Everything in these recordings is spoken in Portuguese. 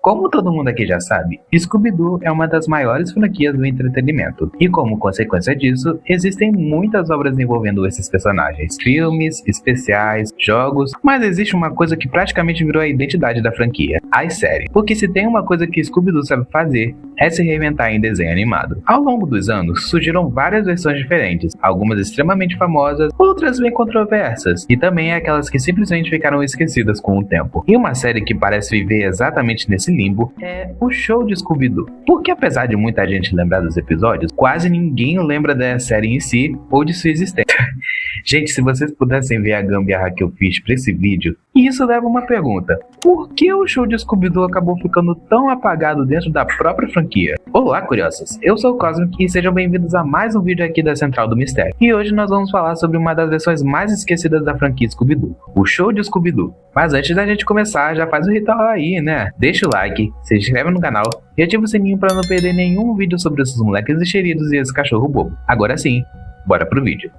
Como todo mundo aqui já sabe, Scooby-Doo é uma das maiores franquias do entretenimento, e como consequência disso, existem muitas obras envolvendo esses personagens, filmes, especiais, jogos, mas existe uma coisa que praticamente virou a identidade da franquia, as séries. Porque se tem uma coisa que Scooby-Doo sabe fazer, é se reinventar em desenho animado. Ao longo dos anos, surgiram várias versões diferentes, algumas extremamente famosas, outras bem controversas, e também aquelas que simplesmente ficaram esquecidas com o tempo. E uma série que parece viver exatamente nesse limbo é o Show de Scooby-Doo. Porque apesar de muita gente lembrar dos episódios, quase ninguém lembra da série em si ou de sua existência. Gente, se vocês pudessem ver a gambiarra que eu fiz pra esse vídeo, e isso leva uma pergunta: por que o Show de Scooby-Doo acabou ficando tão apagado dentro da própria franquia? Olá, curiosos! Eu sou o Cosmic e sejam bem-vindos a mais um vídeo aqui da Central do Mistério. E hoje nós vamos falar sobre uma das versões mais esquecidas da franquia Scooby-Doo, o Show de Scooby-Doo. Mas antes da gente começar, já faz o ritual aí, né? Deixa o like, se inscreve no canal e ativa o sininho para não perder nenhum vídeo sobre esses moleques enxeridos e esse cachorro bobo. Agora sim, bora pro vídeo.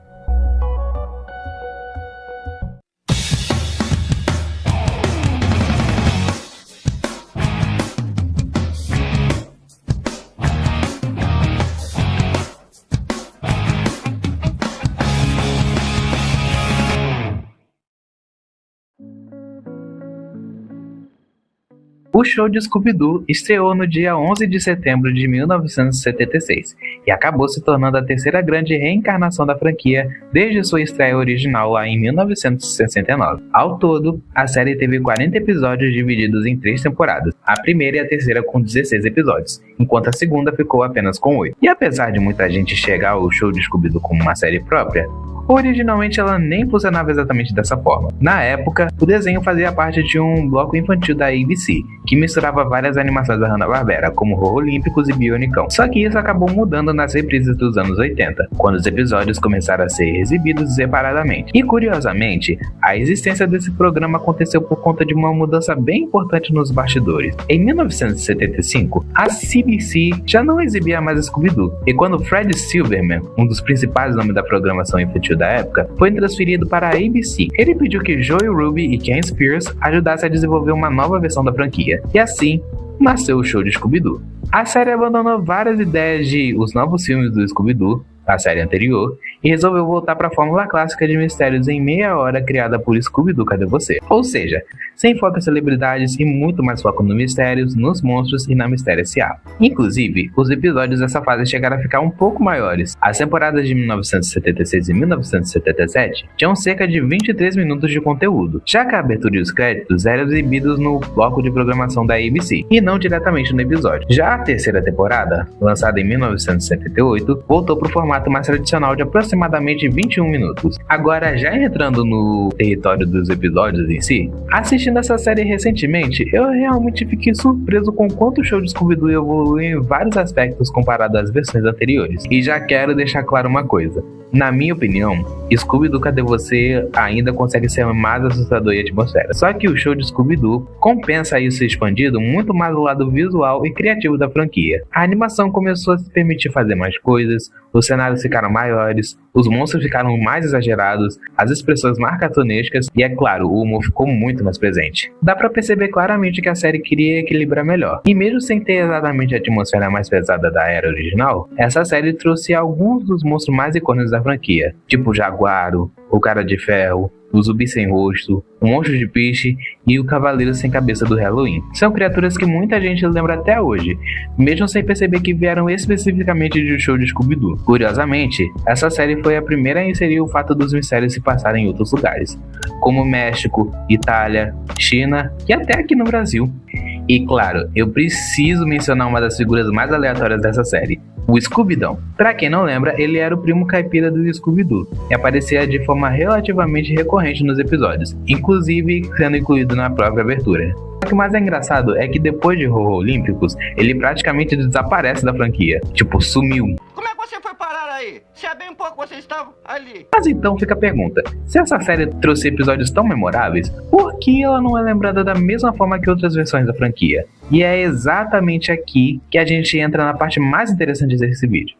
O Show de Scooby-Doo estreou no dia 11 de setembro de 1976 e acabou se tornando a terceira grande reencarnação da franquia desde sua estreia original lá em 1969. Ao todo, a série teve 40 episódios divididos em 3 temporadas, a primeira e a terceira com 16 episódios, enquanto a segunda ficou apenas com 8. E apesar de muita gente chegar ao Show de Scooby-Doo como uma série própria, originalmente ela nem funcionava exatamente dessa forma. Na época, o desenho fazia parte de um bloco infantil da ABC, que misturava várias animações da Hanna-Barbera, como Horror Olímpicos e Bionicão. Só que isso acabou mudando nas reprises dos anos 80, quando os episódios começaram a ser exibidos separadamente. E curiosamente, a existência desse programa aconteceu por conta de uma mudança bem importante nos bastidores. Em 1975, a CBC já não exibia mais Scooby-Doo, e quando Fred Silverman, um dos principais nomes da programação infantil da época, foi transferido para a ABC. Ele pediu que Joey Ruby e Ken Spears ajudassem a desenvolver uma nova versão da franquia, e assim nasceu o Show de Scooby-Doo. A série abandonou várias ideias de os novos filmes do Scooby-Doo, a série anterior, e resolveu voltar para a fórmula clássica de mistérios em meia hora criada por Scooby-Doo Cadê Você? Ou seja, sem foco em celebridades e muito mais foco nos mistérios, nos monstros e na Mistério S.A. Inclusive, os episódios dessa fase chegaram a ficar um pouco maiores. As temporadas de 1976 e 1977 tinham cerca de 23 minutos de conteúdo, já que a abertura e os créditos eram exibidos no bloco de programação da ABC, e não diretamente no episódio. Já a terceira temporada, lançada em 1978, voltou para o formato mais tradicional de aproximadamente 21 minutos. Agora, já entrando no território dos episódios em si, assistindo essa série recentemente, eu realmente fiquei surpreso com quanto o Show de Scooby-Doo evoluiu em vários aspectos comparado às versões anteriores. E já quero deixar claro uma coisa: na minha opinião, Scooby-Doo Cadê Você ainda consegue ser mais assustador e atmosfera. Só que o Show de Scooby-Doo compensa isso expandido muito mais o lado visual e criativo da franquia. A animação começou a se permitir fazer mais coisas, os cenários ficaram maiores, os monstros ficaram mais exagerados, as expressões mais cartunescas e, é claro, o humor ficou muito mais presente. Dá pra perceber claramente que a série queria equilibrar melhor. E mesmo sem ter exatamente a atmosfera mais pesada da era original, essa série trouxe alguns dos monstros mais icônicos da franquia, tipo o Jaguaro, o Cara de Ferro, o Zumbi Sem Rosto, o Monstro de Piche e o Cavaleiro Sem Cabeça do Halloween. São criaturas que muita gente lembra até hoje, mesmo sem perceber que vieram especificamente de um Show de Scooby-Doo. Curiosamente, essa série foi a primeira a inserir o fato dos mistérios se passarem em outros lugares, como México, Itália, China e até aqui no Brasil. E claro, eu preciso mencionar uma das figuras mais aleatórias dessa série, o Scooby-Doo. Pra quem não lembra, ele era o primo caipira do Scooby-Doo e aparecia de forma relativamente recorrente nos episódios, inclusive sendo incluído na própria abertura. O que mais é engraçado é que depois de Horror Olímpicos, ele praticamente desaparece da franquia, tipo, sumiu. Como é que você foi parar aí? Se é bem pouco você estava ali. Mas então fica a pergunta: se essa série trouxe episódios tão memoráveis, por que ela não é lembrada da mesma forma que outras versões da franquia? E é exatamente aqui que a gente entra na parte mais interessante desse vídeo.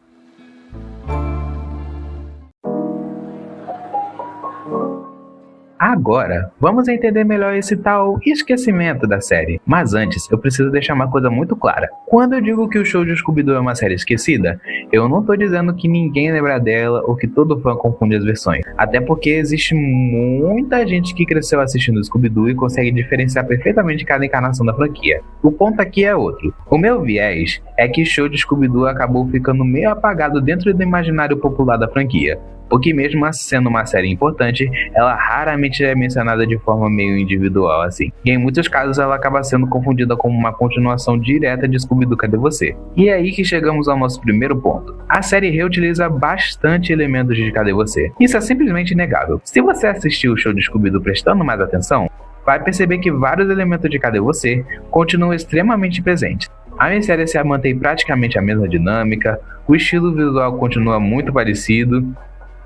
Agora, vamos entender melhor esse tal esquecimento da série. Mas antes, eu preciso deixar uma coisa muito clara. Quando eu digo que o show de Scooby-Doo é uma série esquecida, eu não tô dizendo que ninguém lembra dela ou que todo fã confunde as versões. Até porque existe muita gente que cresceu assistindo Scooby-Doo e consegue diferenciar perfeitamente cada encarnação da franquia. O ponto aqui é outro. O meu viés é que o show de Scooby-Doo acabou ficando meio apagado dentro do imaginário popular da franquia. Porque mesmo sendo uma série importante, ela raramente é mencionada de forma meio individual assim. E em muitos casos ela acaba sendo confundida como uma continuação direta de Scooby-Doo Cadê Você? E é aí que chegamos ao nosso primeiro ponto. A série reutiliza bastante elementos de Cadê Você? Isso é simplesmente inegável. Se você assistiu o show de Scooby-Doo prestando mais atenção, vai perceber que vários elementos de Cadê Você? Continuam extremamente presentes. A minissérie se mantém praticamente a mesma dinâmica, o estilo visual continua muito parecido.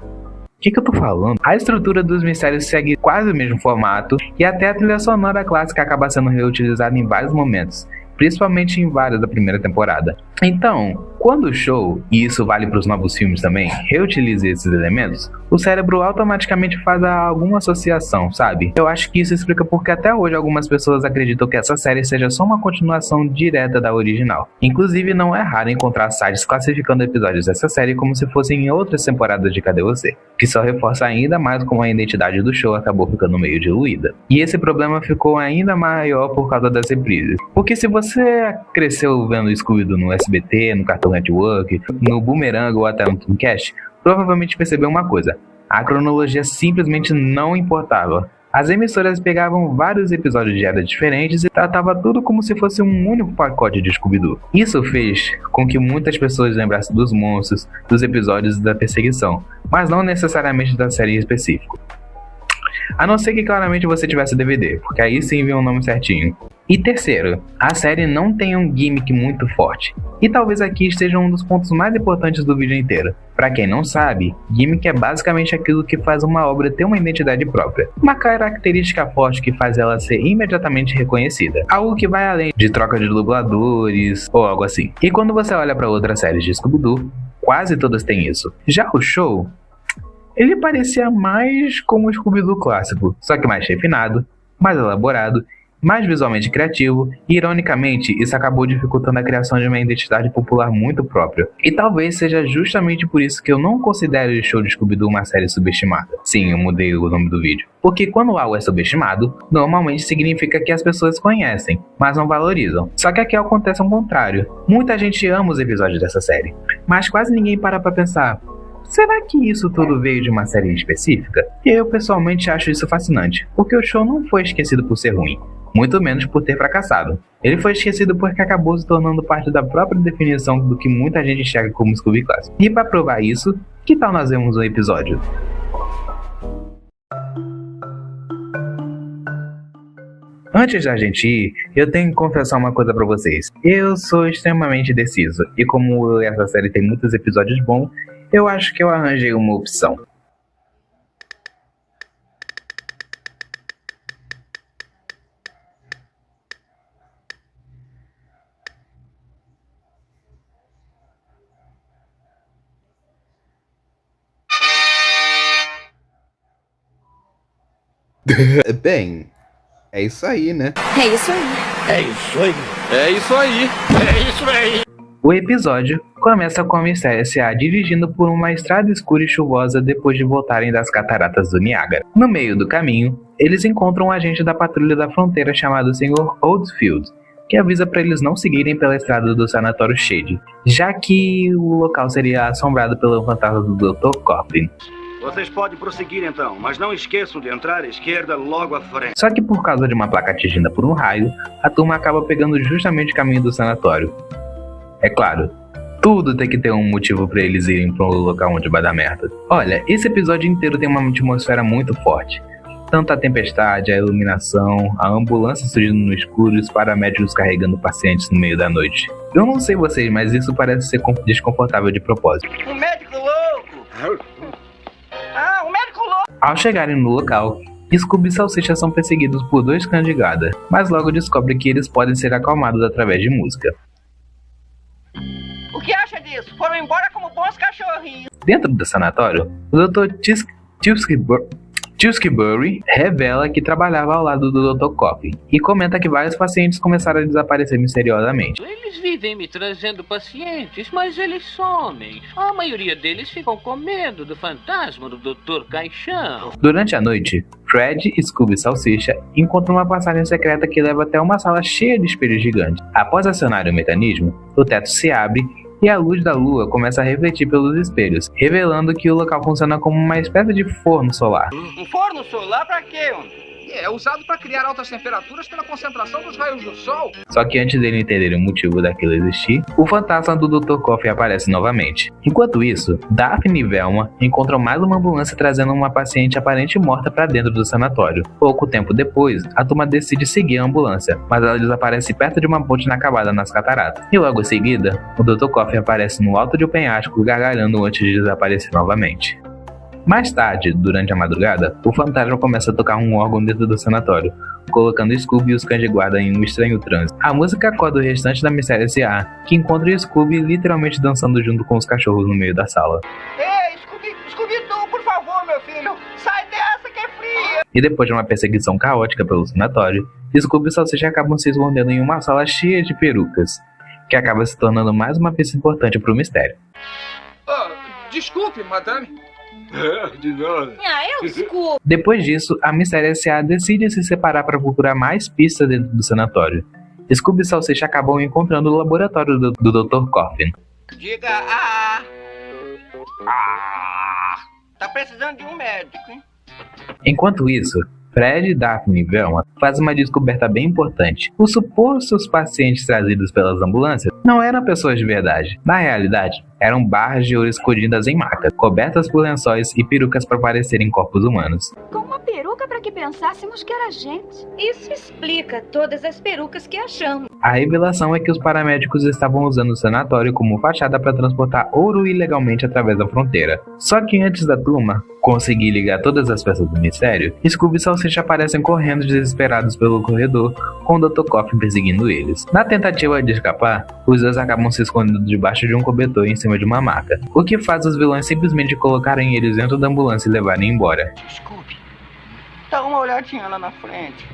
O que eu tô falando? A estrutura dos mistérios segue quase o mesmo formato e até a trilha sonora clássica acaba sendo reutilizada em vários momentos, principalmente em várias da primeira temporada. Então, quando o show, e isso vale para os novos filmes também, reutiliza esses elementos, o cérebro automaticamente faz alguma associação, sabe? Eu acho que isso explica porque até hoje algumas pessoas acreditam que essa série seja só uma continuação direta da original. Inclusive, não é raro encontrar sites classificando episódios dessa série como se fossem em outras temporadas de Cadê Você? Que só reforça ainda mais como a identidade do show acabou ficando meio diluída. E esse problema ficou ainda maior por causa das reprises. Porque se você cresceu vendo Scooby-Doo no SBT, no Cartoon Network, no Boomerang ou até no Tooncast, provavelmente percebeu uma coisa: a cronologia simplesmente não importava. As emissoras pegavam vários episódios de eras diferentes e tratava tudo como se fosse um único pacote de Scooby-Doo. Isso fez com que muitas pessoas lembrassem dos monstros, dos episódios da perseguição, mas não necessariamente da série em específico. A não ser que claramente você tivesse DVD, porque aí sim vem o nome certinho. E terceiro, a série não tem um gimmick muito forte. E talvez aqui esteja um dos pontos mais importantes do vídeo inteiro. Pra quem não sabe, gimmick é basicamente aquilo que faz uma obra ter uma identidade própria. Uma característica forte que faz ela ser imediatamente reconhecida. Algo que vai além de troca de dubladores ou algo assim. E quando você olha para outras séries de Scooby-Doo, quase todas têm isso. Já o show, ele parecia mais como o Scooby-Doo clássico, só que mais refinado, mais elaborado, mais visualmente criativo, e ironicamente isso acabou dificultando a criação de uma identidade popular muito própria. E talvez seja justamente por isso que eu não considero o show de Scooby-Doo uma série subestimada. Sim, eu mudei o nome do vídeo. Porque quando algo é subestimado, normalmente significa que as pessoas conhecem, mas não valorizam. Só que aqui acontece o contrário. Muita gente ama os episódios dessa série, mas quase ninguém para pra pensar: será que isso tudo veio de uma série específica? E eu pessoalmente acho isso fascinante, porque o show não foi esquecido por ser ruim, muito menos por ter fracassado. Ele foi esquecido porque acabou se tornando parte da própria definição do que muita gente enxerga como Scooby clássico. E para provar isso, que tal nós vemos um episódio? Antes da gente ir, eu tenho que confessar uma coisa pra vocês. Eu sou extremamente indeciso, e como essa série tem muitos episódios bons, eu acho que eu arranjei uma opção. Bem, é isso aí, né? É isso aí. É isso aí. É isso aí. É isso aí. O episódio começa com a Mistério S.A. dirigindo por uma estrada escura e chuvosa depois de voltarem das cataratas do Niágara. No meio do caminho, eles encontram um agente da patrulha da fronteira chamado Sr. Oldfield, que avisa para eles não seguirem pela estrada do Sanatório Shade, já que o local seria assombrado pelo fantasma do Dr. Coughlin. Vocês podem prosseguir então, mas não esqueçam de entrar à esquerda logo à frente. Só que por causa de uma placa atingida por um raio, a turma acaba pegando justamente o caminho do sanatório. É claro, tudo tem que ter um motivo pra eles irem pro local onde vai dar merda. Olha, esse episódio inteiro tem uma atmosfera muito forte. Tanto a tempestade, a iluminação, a ambulância surgindo no escuro e os paramédicos carregando pacientes no meio da noite. Eu não sei vocês, mas isso parece ser desconfortável de propósito. Um médico louco. Um médico louco. Ao chegarem no local, Scooby e Salsicha são perseguidos por dois cães de guarda, mas logo descobrem que eles podem ser acalmados através de música. O que acha disso? Foram embora como bons cachorrinhos. Dentro do sanatório, o Dr. Tewksbury revela que trabalhava ao lado do Dr. Coffin e comenta que vários pacientes começaram a desaparecer misteriosamente. Eles vivem me trazendo pacientes, mas eles somem. A maioria deles ficam com medo do fantasma do Dr. Caixão. Durante a noite, Fred, Scooby e Salsicha encontram uma passagem secreta que leva até uma sala cheia de espelhos gigantes. Após acionar o mecanismo, o teto se abre e a luz da lua começa a refletir pelos espelhos, revelando que o local funciona como uma espécie de forno solar. Um forno solar pra quê, homem? É usado para criar altas temperaturas pela concentração dos raios do sol. Só que antes dele entender o motivo daquilo existir, o fantasma do Dr. Coffin aparece novamente. Enquanto isso, Daphne e Velma encontram mais uma ambulância trazendo uma paciente aparente morta para dentro do sanatório. Pouco tempo depois, a turma decide seguir a ambulância, mas ela desaparece perto de uma ponte inacabada nas cataratas. E logo em seguida, o Dr. Coffin aparece no alto de um penhasco gargalhando antes de desaparecer novamente. Mais tarde, durante a madrugada, o fantasma começa a tocar um órgão dentro do sanatório, colocando Scooby e os cães de guarda em um estranho transe. A música acorda o restante da Mistério S.A., que encontra Scooby literalmente dançando junto com os cachorros no meio da sala. Ei, Scooby-Doo, por favor, meu filho, sai dessa que é fria! E depois de uma perseguição caótica pelo sanatório, Scooby e Salsicha acabam se escondendo em uma sala cheia de perucas, que acaba se tornando mais uma pista importante para o mistério. Desculpe, madame. De nada. Desculpa. Depois disso, a Mistério S.A. decide se separar para procurar mais pistas dentro do sanatório. Scooby e Salsicha acabam encontrando o laboratório do Dr. Coffin. Diga tá precisando de um médico, hein? Enquanto isso, Fred, Daphne e Velma fazem uma descoberta bem importante. Os supostos pacientes trazidos pelas ambulâncias não eram pessoas de verdade. Na realidade, eram barras de ouro escondidas em macas, cobertas por lençóis e perucas para parecerem corpos humanos. Com uma peruca para que pensássemos que era gente. Isso explica todas as perucas que achamos. A revelação é que os paramédicos estavam usando o sanatório como fachada para transportar ouro ilegalmente através da fronteira. Só que antes da turma conseguir ligar todas as peças do mistério, Scooby e Salsicha aparecem correndo desesperados pelo corredor, com o Dr. Coffin perseguindo eles. Na tentativa de escapar, os dois acabam se escondendo debaixo de um cobertor em cima de uma maca, o que faz os vilões simplesmente colocarem eles dentro da ambulância e levarem embora. Scooby, dá uma olhadinha lá na frente.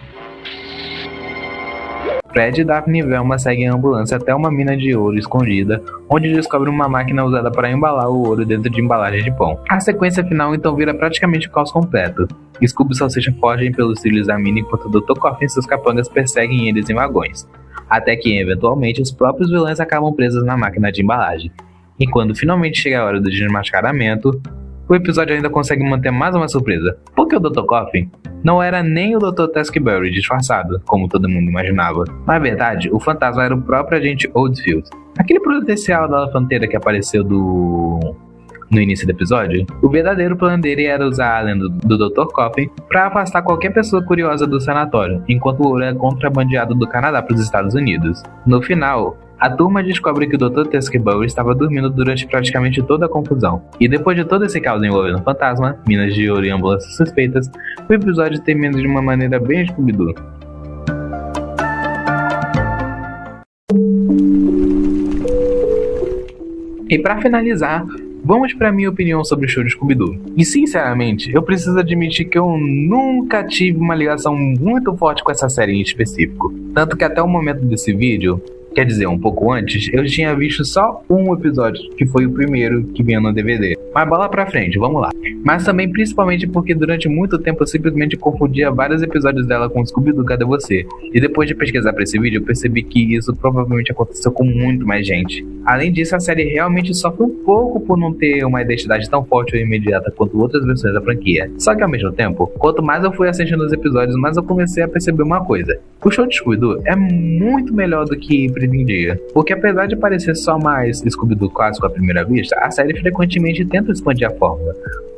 Fred, Daphne e Velma seguem a ambulância até uma mina de ouro escondida, onde descobrem uma máquina usada para embalar o ouro dentro de embalagem de pão. A sequência final então vira praticamente o caos completo. Scooby e Salsicha fogem pelos trilhos da mina enquanto o Dr. Coffin e seus capangas perseguem eles em vagões, até que eventualmente os próprios vilões acabam presos na máquina de embalagem. E quando finalmente chega a hora do desmascaramento, o episódio ainda consegue manter mais uma surpresa, porque o Dr. Coffin não era nem o Dr. Tewksbury disfarçado, como todo mundo imaginava. Na verdade, o fantasma era o próprio agente Oldfield, aquele potencial da elefanteira que apareceu no início do episódio. O verdadeiro plano dele era usar a lenda do Dr. Coffin para afastar qualquer pessoa curiosa do sanatório, enquanto o ouro é contrabandeado do Canadá para os Estados Unidos. No final, a turma descobre que o Dr. Tewksbury estava dormindo durante praticamente toda a confusão. E depois de todo esse caos envolvendo o fantasma, minas de ouro e ambulâncias suspeitas, o episódio termina de uma maneira bem Scooby-Doo. E para finalizar, vamos para minha opinião sobre o show de Scooby-Doo. E sinceramente, eu preciso admitir que eu nunca tive uma ligação muito forte com essa série em específico. Tanto que até o momento desse vídeo, quer dizer, um pouco antes, eu tinha visto só um episódio, que foi o primeiro que vinha no DVD. Mas bola pra frente, vamos lá. Mas também principalmente porque durante muito tempo eu simplesmente confundia vários episódios dela com Scooby-Doo Cadê Você? E depois de pesquisar pra esse vídeo, eu percebi que isso provavelmente aconteceu com muito mais gente. Além disso, a série realmente sofre um pouco por não ter uma identidade tão forte ou imediata quanto outras versões da franquia. Só que ao mesmo tempo, quanto mais eu fui assistindo os episódios, mais eu comecei a perceber uma coisa. O show de Scooby-Doo é muito melhor do que pretendia. Porque apesar de parecer só mais Scooby-Doo clássico à primeira vista, a série frequentemente tenta expandir a fórmula.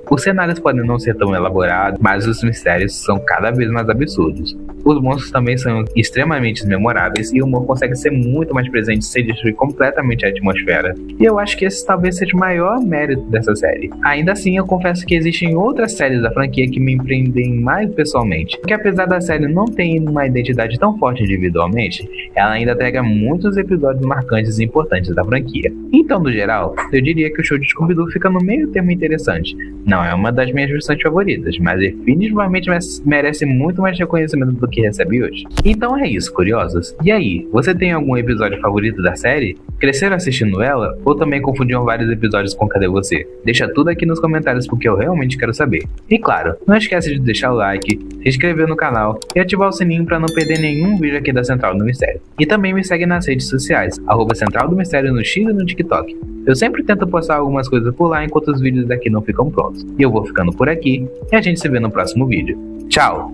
Os cenários podem não ser tão elaborados, mas os mistérios são cada vez mais absurdos. os monstros também são extremamente memoráveis e o humor consegue ser muito mais presente sem destruir completamente a atmosfera. E eu acho que esse talvez seja o maior mérito dessa série. Ainda assim, eu confesso que existem outras séries da franquia que me empreendem mais pessoalmente, porque apesar da série não ter uma identidade tão forte individualmente, ela ainda entrega muitos episódios marcantes e importantes da franquia. Então, no geral, eu diria que o show de Scooby-Doo fica no meio termo interessante. Não é uma das minhas versões favoritas, mas definitivamente merece muito mais reconhecimento do que recebe hoje. Então é isso, curiosos. E aí, você tem algum episódio favorito da série? Cresceram assistindo ela? Ou também confundiam vários episódios com Cadê Você? Deixa tudo aqui nos comentários porque eu realmente quero saber. E claro, não esquece de deixar o like, se inscrever no canal e ativar o sininho para não perder nenhum vídeo aqui da Central do Mistério. E também me segue nas redes sociais, @Central do Mistério no X e no TikTok. Eu sempre tento postar algumas coisas por lá enquanto os vídeos daqui não ficam prontos. E eu vou ficando por aqui e a gente se vê no próximo vídeo. Tchau!